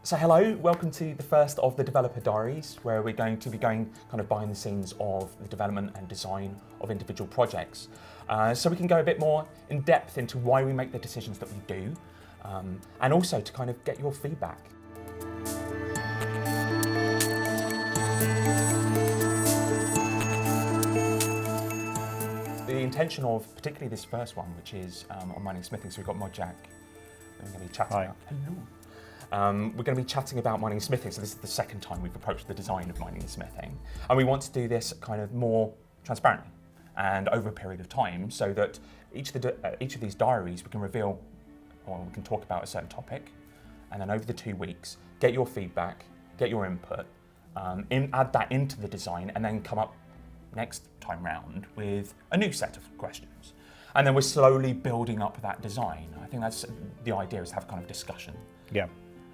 So hello, welcome to the first of the Developer Diaries, where we're going to be going kind of behind the scenes of the development and design of individual projects. So we can go a bit more in depth into why we make the decisions that we do, and also to kind of get your feedback. The intention of particularly this first one, which is on mining smithing, so we've got Mod Jack, we're going to be chatting about. Hello. We're going to be chatting about mining and smithing, so this is the second time we've approached the design of mining and smithing. And we want to do this kind of more transparently and over a period of time, so that each of these diaries we can reveal, or we can talk about a certain topic, and then over the 2 weeks, get your feedback, get your input, add that into the design, and then come up next time round with a new set of questions. And then we're slowly building up that design. I think that's the idea, is to have kind of discussion. Yeah.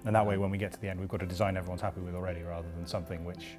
And that way, when we get to the end, we've got a design everyone's happy with already, rather than something which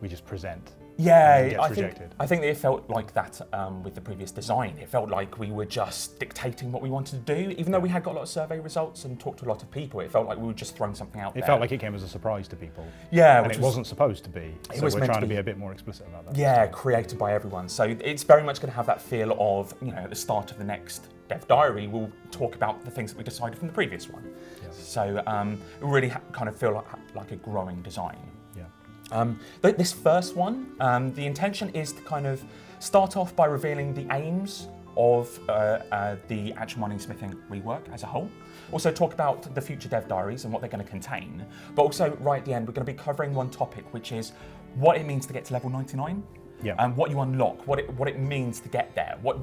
we just present. Yeah, and gets rejected. I think it felt like that with the previous design. It felt like we were just dictating what we wanted to do. Even though we had got a lot of survey results and talked to a lot of people, it felt like we were just throwing something out there. It felt like it came as a surprise to people. Yeah. And it wasn't supposed to be. So we're trying to be a bit more explicit about that. Yeah, created by everyone. So it's very much going to have that feel of, you know, at the start of the next Dev Diary, we'll talk about the things that we decided from the previous one. Yes. So it really kind of feel like a growing design. Yeah. This first one, the intention is to kind of start off by revealing the aims of the actual mining smithing rework as a whole. Also talk about the future Dev Diaries and what they're going to contain. But also right at the end, we're going to be covering one topic, which is what it means to get to level 99. Yeah. And what you unlock, what it means to get there, what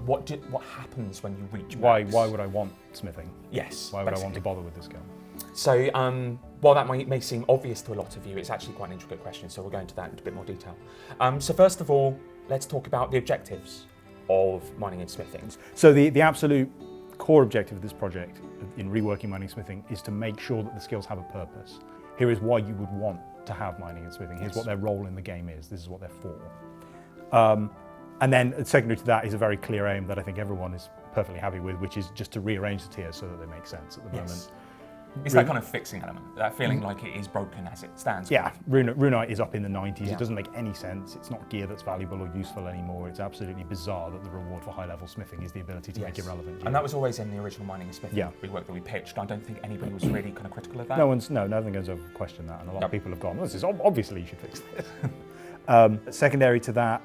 happens when you reach max. Why would I want smithing? Yes. Why would I want to bother with this skill? So while that may seem obvious to a lot of you, it's actually quite an intricate question, so we'll go into that in a bit more detail. So first of all, let's talk about the objectives of mining and smithing. So the absolute core objective of this project in reworking mining and smithing is to make sure that the skills have a purpose. Here is why you would want to have mining and smithing. Here's what their role in the game is. This is what they're for. And then secondary to that is a very clear aim that I think everyone is perfectly happy with, which is just to rearrange the tiers so that they make sense at the moment. It's that kind of fixing element, that feeling like it is broken as it stands. Yeah, Runite is up in the 90s. Yeah. It doesn't make any sense. It's not gear that's valuable or useful anymore. It's absolutely bizarre that the reward for high-level smithing is the ability to make irrelevant gear. And that was always in the original mining and smithing rework that we pitched. I don't think anybody was really kind of critical of that. Nothing goes over question that, and a lot of people have gone, well, this is obviously you should fix this. Secondary to that,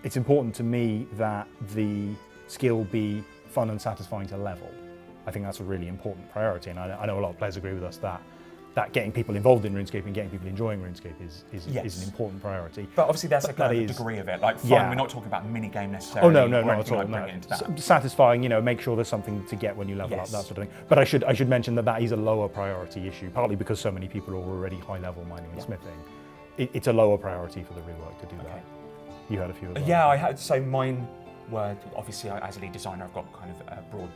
it's important to me that the skill be fun and satisfying to level. I think that's a really important priority, and I know a lot of players agree with us that getting people involved in RuneScape and getting people enjoying RuneScape is an important priority. But obviously that's a degree of it. Like fun, we're not talking about mini game necessarily. Oh no, not at all. No. Satisfying, make sure there's something to get when you level up, that sort of thing. But I should mention that is a lower priority issue, partly because so many people are already high level mining and smithing. It's a lower priority for the rework to do that. You had a few of those. Yeah, I had. So mine were, obviously, as a lead designer, I've got kind of a broad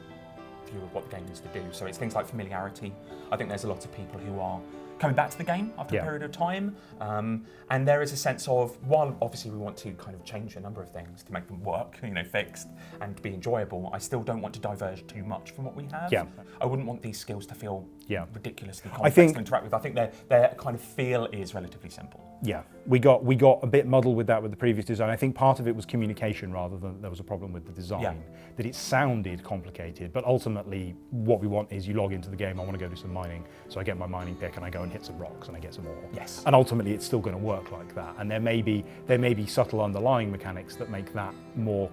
view of what the game needs to do. So it's things like familiarity. I think there's a lot of people who are coming back to the game after a period of time. And there is a sense of, while obviously we want to kind of change a number of things to make them work, fixed and be enjoyable, I still don't want to diverge too much from what we have. Yeah. I wouldn't want these skills to feel ridiculously complex to interact with. I think their kind of feel is relatively simple. Yeah, we got a bit muddled with that with the previous design. I think part of it was communication rather than there was a problem with the design. That it sounded complicated, but ultimately what we want is you log into the game, I want to go do some mining, so I get my mining pick and I go and hit some rocks and I get some ore. Yes. And ultimately it's still going to work like that. And there may be subtle underlying mechanics that make that more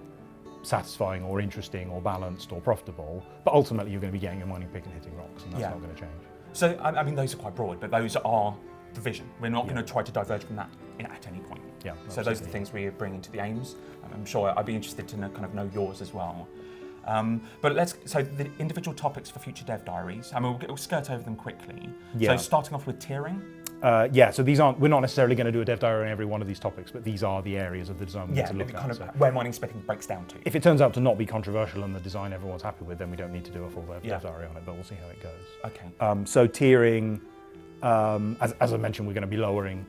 satisfying or interesting or balanced or profitable, but ultimately you're going to be getting your mining pick and hitting rocks, and that's not going to change. So I mean, those are quite broad, but those are the vision. We're not going to try to diverge from that at any point. Yeah. So those are the things we bring into the aims. I'm sure I'd be interested to kind of know yours as well. But so the individual topics for future Dev Diaries, we'll skirt over them quickly. Yeah. So starting off with tiering. So we're not necessarily going to do a Dev Diary on every one of these topics, but these are the areas of the design we need to look at. Kind of where mining smithing breaks down to. If it turns out to not be controversial and the design everyone's happy with, then we don't need to do a full Dev Diary on it, but we'll see how it goes. Okay. So tiering, as I mentioned, we're going to be lowering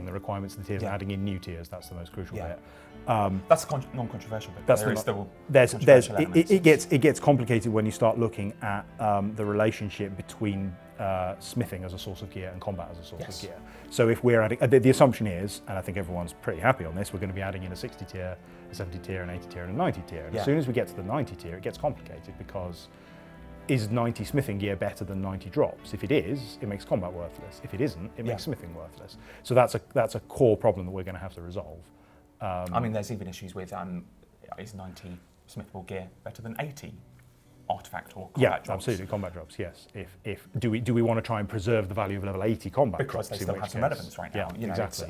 the requirements of the tiers and adding in new tiers. That's the most crucial bit. That's the non-controversial bit. It gets complicated when you start looking at the relationship between smithing as a source of gear and combat as a source of gear. So if we're adding, the assumption is, and I think everyone's pretty happy on this, we're going to be adding in a 60 tier, a 70 tier, an 80 tier, and a 90 tier. And as soon as we get to the 90 tier, it gets complicated because is 90 smithing gear better than 90 drops? If it is, it makes combat worthless. If it isn't, it makes smithing worthless. So that's a core problem that we're going to have to resolve. I mean, there's even issues with is 90 smithable gear better than 80 artifact or combat drops? Absolutely, combat drops. Yes. If do we want to try and preserve the value of level 80 combat because drops? they still have some relevance right now. Yeah, exactly.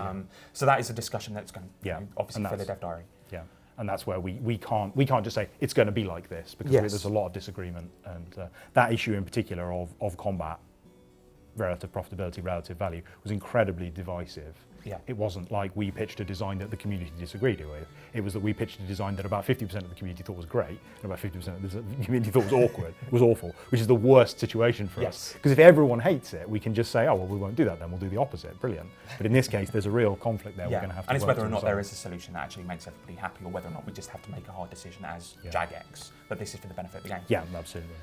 So that is a discussion that's going to obviously for the dev diary. Yeah. And that's where we can't just say it's going to be like this because there's a lot of disagreement, and that issue in particular of combat, relative profitability, relative value was incredibly divisive. Yeah. It wasn't like we pitched a design that the community disagreed with. It was that we pitched a design that about 50% of the community thought was great and about 50% of the community thought was awkward, was awful, which is the worst situation for us. Because if everyone hates it, we can just say, oh, well, we won't do that then, we'll do the opposite. Brilliant. But in this case, there's a real conflict there we're going to have to And it's whether or not resolve. there is a solution that actually makes everybody happy, or whether or not we just have to make a hard decision as jagex, but this is for the benefit of the game. Yeah, absolutely.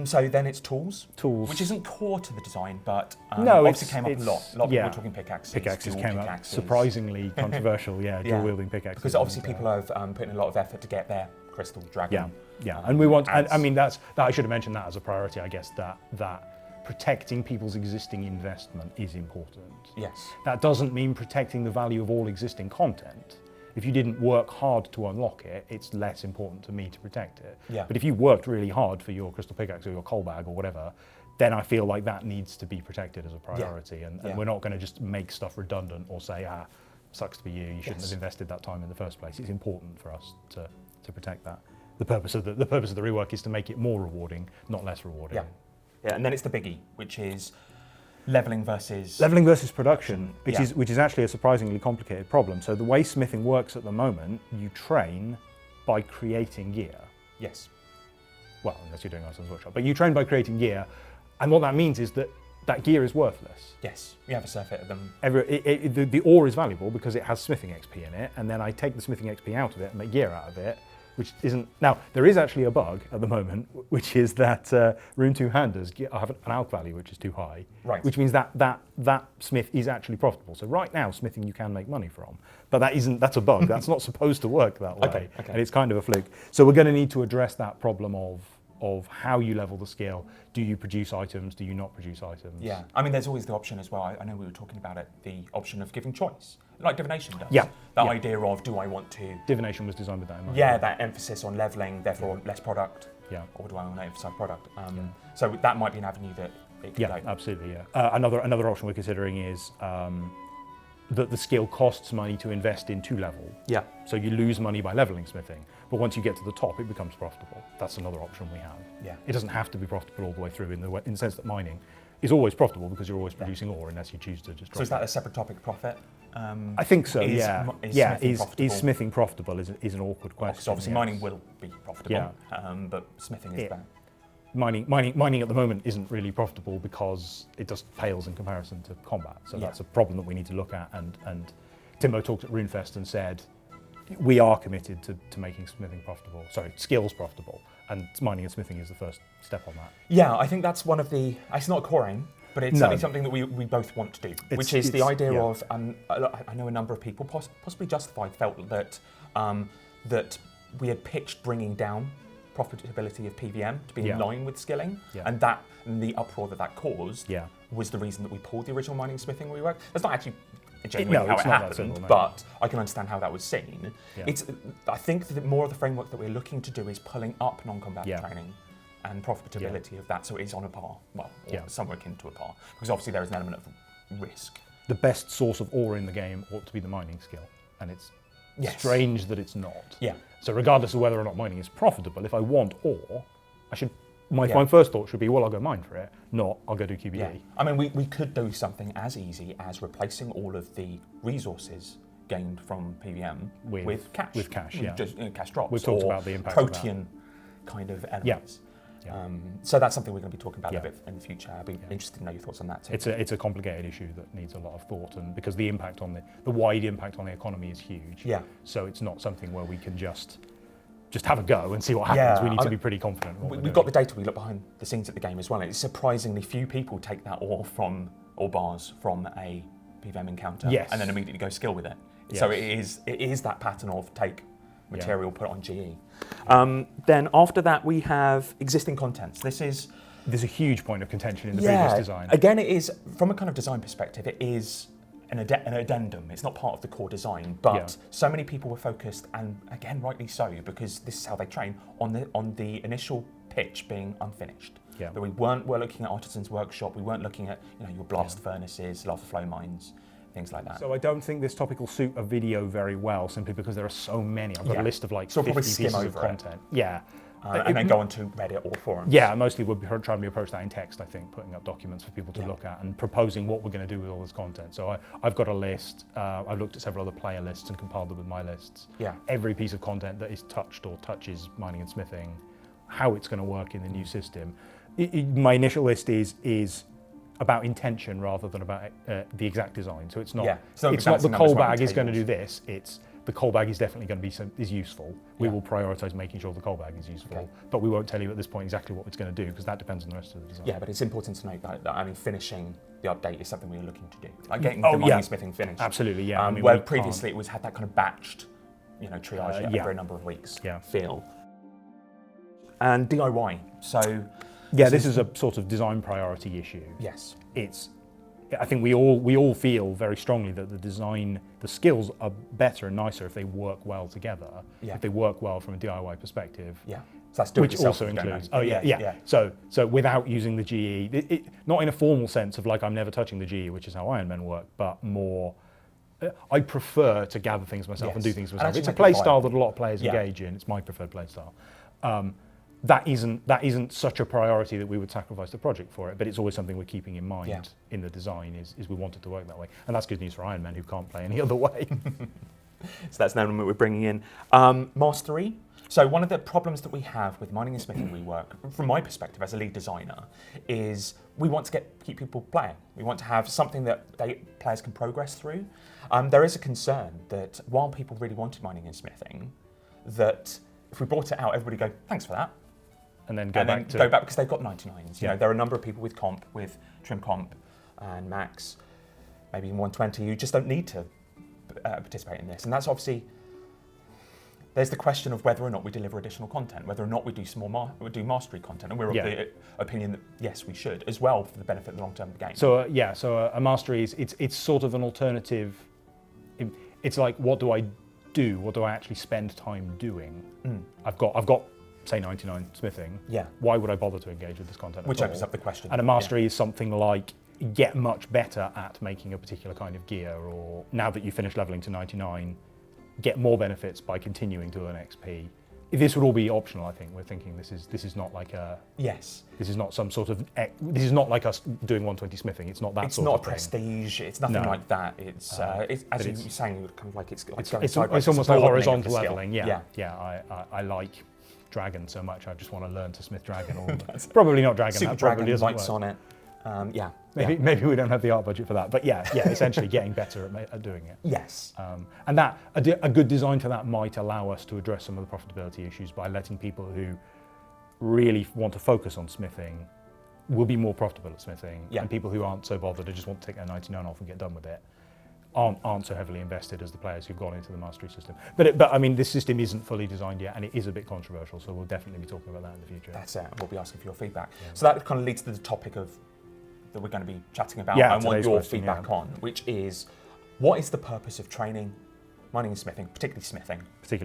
So then it's tools. Tools. Which isn't core to the design, but no, obviously came up a lot. A lot of people were talking pickaxes. Pickaxes dual came pickaxes. up surprisingly controversial, dual-wielding pickaxes. Because obviously people have put in a lot of effort to get their crystal dragon. And we want, I mean, that I should have mentioned that as a priority, I guess, that protecting people's existing investment is important. Yes. That doesn't mean protecting the value of all existing content. If you didn't work hard to unlock it, it's less important to me to protect it. Yeah. But if you worked really hard for your crystal pickaxe or your coal bag or whatever, then I feel like that needs to be protected as a priority. And we're not going to just make stuff redundant or say, sucks to be you, you shouldn't have invested that time in the first place. It's important for us to protect that. The purpose of the rework is to make it more rewarding, not less rewarding. Yeah, and then it's the biggie, which is leveling versus production, which is actually a surprisingly complicated problem. So the way smithing works at the moment, you train by creating gear. Yes. Well, unless you're doing Arsenal's Workshop, but you train by creating gear, and what that means is that gear is worthless. Yes, we have a surfeit of them. The ore is valuable because it has smithing XP in it, and then I take the smithing XP out of it and make gear out of it, which isn't... Now, there is actually a bug at the moment, which is that Rune 2 handers have an alch value which is too high, which means that smith is actually profitable. So right now, smithing you can make money from, but that's a bug. That's not supposed to work that way, and it's kind of a fluke. So we're going to need to address that problem of how you level the skill. Do you produce items? Do you not produce items? Yeah, I mean, there's always the option as well. I know we were talking about it, the option of giving choice, like divination does. Yeah. That idea of, do I want to... Divination was designed with that in mind. Yeah, that emphasis on leveling, therefore less product. Yeah. Or do I want to emphasize product? So that might be an avenue that it could go. Absolutely, yeah. Another option we're considering is that the skill costs money to invest in 2 level. Yeah. So you lose money by leveling smithing, but once you get to the top, it becomes profitable. That's another option we have. Yeah. It doesn't have to be profitable all the way through in the sense that mining is always profitable because you're always producing ore unless you choose to just drop So is that a separate topic, profit? I think so, Is smithing profitable is an awkward question. Because obviously mining will be profitable, but smithing is bad. Mining at the moment isn't really profitable because it just pales in comparison to combat. So that's a problem that we need to look at. And Timbo talked at RuneFest and said, we are committed to making smithing profitable. Sorry, skills profitable. And mining and smithing is the first step on that. Yeah, I think that's one of the, it's not a core aim, but it's certainly something that we both want to do, which is the idea of, I know a number of people, possibly justified, felt that that we had pitched bringing down profitability of PVM to be in line with skilling, and the uproar that caused was the reason that we pulled the original mining smithing rework. That's not actually genuinely how it happened, but I can understand how that was seen. I think that more of the framework that we're looking to do is pulling up non-combat training and profitability of that, so it is on a par, or somewhere akin to a par, because obviously there is an element of risk. The best source of ore in the game ought to be the mining skill, and it's strange that it's not. Yeah. So regardless of whether or not mining is profitable, if I want ore, my first thought should be, well, I'll go mine for it, not I'll go do QBD. Yeah. I mean, we could do something as easy as replacing all of the resources gained from PVM with cash. With cash, Just cash drops. We've talked about the impact of that. Protean kind of elements. So that's something we're going to be talking about a bit in the future. I'd be interested to know your thoughts on that too. It's a complicated issue that needs a lot of thought, and because the impact on the wide impact on the economy is huge. Yeah. So it's not something where we can just just have a go and see what happens. Yeah, We need to be pretty confident. We've got the data. We look behind the scenes at the game as well. It's surprisingly few people take that ore bars from a PVM encounter, and then immediately go skill with it. Yes. So it is that pattern of take material, put it on GE. Then after that we have existing contents. There's a huge point of contention in the previous design. Again, it is from a kind of design perspective. It is an addendum. It's not part of the core design, but so many people were focused, and again, rightly so, because this is how they train on the initial pitch being unfinished. Yeah. But we weren't looking at Artisan's Workshop. We weren't looking at your blast furnaces, lava flow mines, things like that. So I don't think this topic will suit a video very well, simply because there are so many. I've got a list of like 50 pieces of content. Yeah. And then go onto Reddit or forums. Yeah, mostly we'll be trying to approach that in text, I think, putting up documents for people to look at and proposing what we're going to do with all this content. So I've got a list. I've looked at several other player lists and compiled them with my lists. Yeah. Every piece of content that is touched or touches mining and smithing, how it's going to work in the new system. My initial list is about intention rather than about the exact design. So it's not the coal bag is going to do this. It's the coal bag is definitely going to be useful. We will prioritise making sure the coal bag is useful, but we won't tell you at this point exactly what it's going to do, because that depends on the rest of the design. Yeah, but it's important to note that finishing the update is something we're looking to do, like getting the mining smithing finished. Absolutely, yeah. Where previously it had that kind of batched, triage over a number of weeks feel. And DIY. So this is a sort of design priority issue. Yes, I think we all feel very strongly that the skills are better and nicer if they work well together. Yeah. If they work well from a DIY perspective. Yeah. So that's which also includes. So without using the GE, not in a formal sense of like I'm never touching the GE, which is how Iron Man work, but more. I prefer to gather things myself and do things myself. It's a play style that a lot of players engage in. It's my preferred play style. That isn't such a priority that we would sacrifice the project for it, but it's always something we're keeping in mind in the design is we want it to work that way. And that's good news for Iron Man, who can't play any other way. So that's an element we're bringing in. Mastery. So one of the problems that we have with mining and smithing rework, from my perspective as a lead designer, is we want to keep people playing. We want to have something that players can progress through. There is a concern that while people really wanted mining and smithing, that if we brought it out, everybody go, thanks for that. And then go back because they've got 99s. There are a number of people with comp, with trim comp and max, maybe even 120, who just don't need to participate in this. And that's obviously, there's the question of whether or not we deliver additional content, whether or not we do some more do mastery content. And we're of the opinion that yes, we should, as well for the benefit of the long term of the game. So a mastery is it's sort of an alternative. It's like, what do I do? What do I actually spend time doing? I've got say 99 smithing. Yeah. Why would I bother to engage with this content? Which opens up the question. And a mastery is something like get much better at making a particular kind of gear, or now that you finish leveling to 99, get more benefits by continuing to earn XP. This would all be optional, I think. We're thinking this is not like a... Yes. This is not some sort of... This is not like us doing 120 smithing. It's not that sort of thing. It's not prestige. It's nothing like that. It's, as you were saying, kind of like it's almost like horizontal leveling. Yeah. I like dragon so much. I just want to learn to smith dragon. Or probably not dragon. Super that dragon, probably doesn't lights work. on it. Maybe we don't have the art budget for that, but essentially getting better at doing it. Yes. And that a good design for that might allow us to address some of the profitability issues by letting people who really want to focus on smithing will be more profitable at smithing, and people who aren't so bothered and just want to take their 99 off and get done with it aren't so heavily invested as the players who've gone into the mastery system. But I mean, this system isn't fully designed yet, and it is a bit controversial, so we'll definitely be talking about that in the future. That's it. We'll be asking for your feedback. Yeah. So that kind of leads to the topic that we're going to be chatting about and want your feedback on, which is, what is the purpose of training mining and smithing, particularly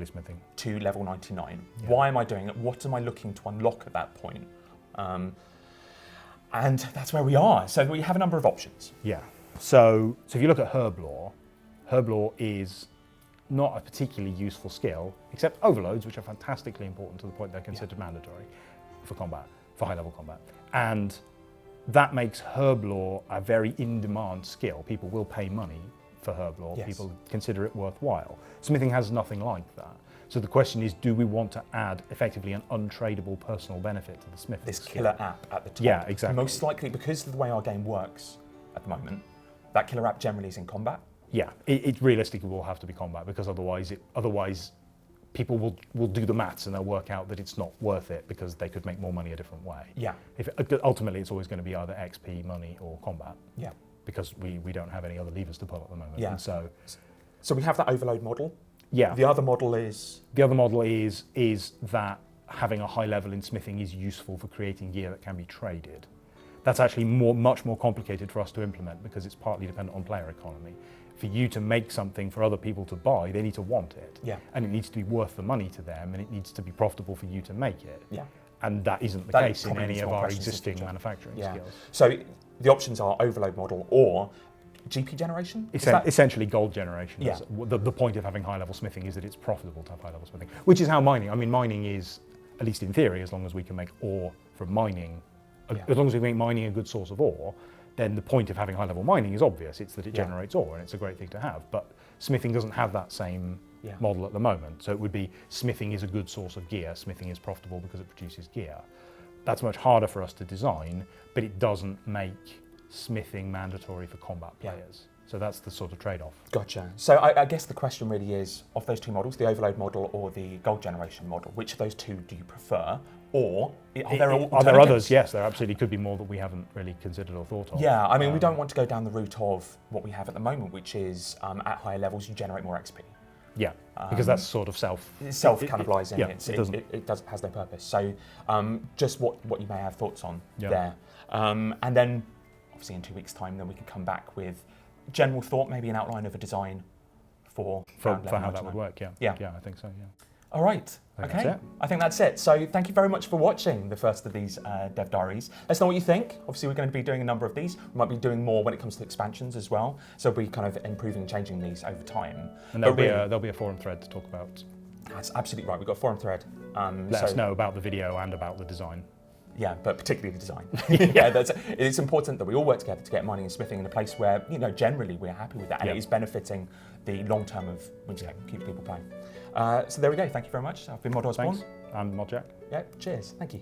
smithing, to level 99? Yeah. Why am I doing it? What am I looking to unlock at that point? And that's where we are. So we have a number of options. Yeah. So if you look at herb lore is not a particularly useful skill, except overloads, which are fantastically important to the point they're considered mandatory for combat, for high-level combat. And that makes herb lore a very in-demand skill. People will pay money for herb lore. Yes. People consider it worthwhile. Smithing has nothing like that. So the question is, do we want to add effectively an untradeable personal benefit to the smithing This skill? killer app at the top. Yeah, exactly. Most likely, because of the way our game works at the moment, that killer app generally is in combat. Yeah, it realistically will have to be combat, because otherwise people will do the maths and they'll work out that it's not worth it because they could make more money a different way. Yeah. Ultimately, it's always going to be either XP, money, or combat. Yeah. Because we don't have any other levers to pull at the moment. Yeah. And so we have that overload model. Yeah. The other model is that having a high level in smithing is useful for creating gear that can be traded. That's actually much more complicated for us to implement because it's partly dependent on player economy. For you to make something for other people to buy, they need to want it. Yeah. And it needs to be worth the money to them, and it needs to be profitable for you to make it. Yeah. And that isn't the case in any of our existing manufacturing skills. So the options are overload model or GP generation? Essentially gold generation. Yeah. The point of having high-level smithing is that it's profitable to have high-level smithing, which is how mining is, at least in theory, as long as we can make ore from mining, as long as we make mining a good source of ore, then the point of having high-level mining is obvious. It's that it generates ore, and it's a great thing to have. But smithing doesn't have that same model at the moment. So it would be smithing is a good source of gear, smithing is profitable because it produces gear. That's much harder for us to design, but it doesn't make smithing mandatory for combat players. So that's the sort of trade-off. Gotcha. So I guess the question really is, of those two models, the overload model or the gold generation model, which of those two do you prefer? Or are there others? Yes, there absolutely could be more that we haven't really considered or thought of. Yeah, I mean, we don't want to go down the route of what we have at the moment, which is at higher levels you generate more XP. Yeah, because that's sort of self-cannibalizing. It has no purpose. So just what you may have thoughts on there. And then obviously in 2 weeks' time, then we could come back with general thought, maybe an outline of a design for how that would work. Yeah, I think so. Yeah. All right. Okay. I think that's it. So thank you very much for watching the first of these Dev Diaries. Let us know what you think. Obviously, we're going to be doing a number of these. We might be doing more when it comes to expansions as well. So we'll be kind of improving and changing these over time. And there'll be a forum thread to talk about. That's absolutely right. We've got a forum thread. Let us know about the video and about the design. Yeah, but particularly the design. It's important that we all work together to get mining and smithing in a place where, generally we're happy with that and it is benefiting the long term of RuneScape, keep people playing. So there we go. Thank you very much. I've been Mod Osborne. Thanks. I'm Mod Jack. Yeah, cheers. Thank you.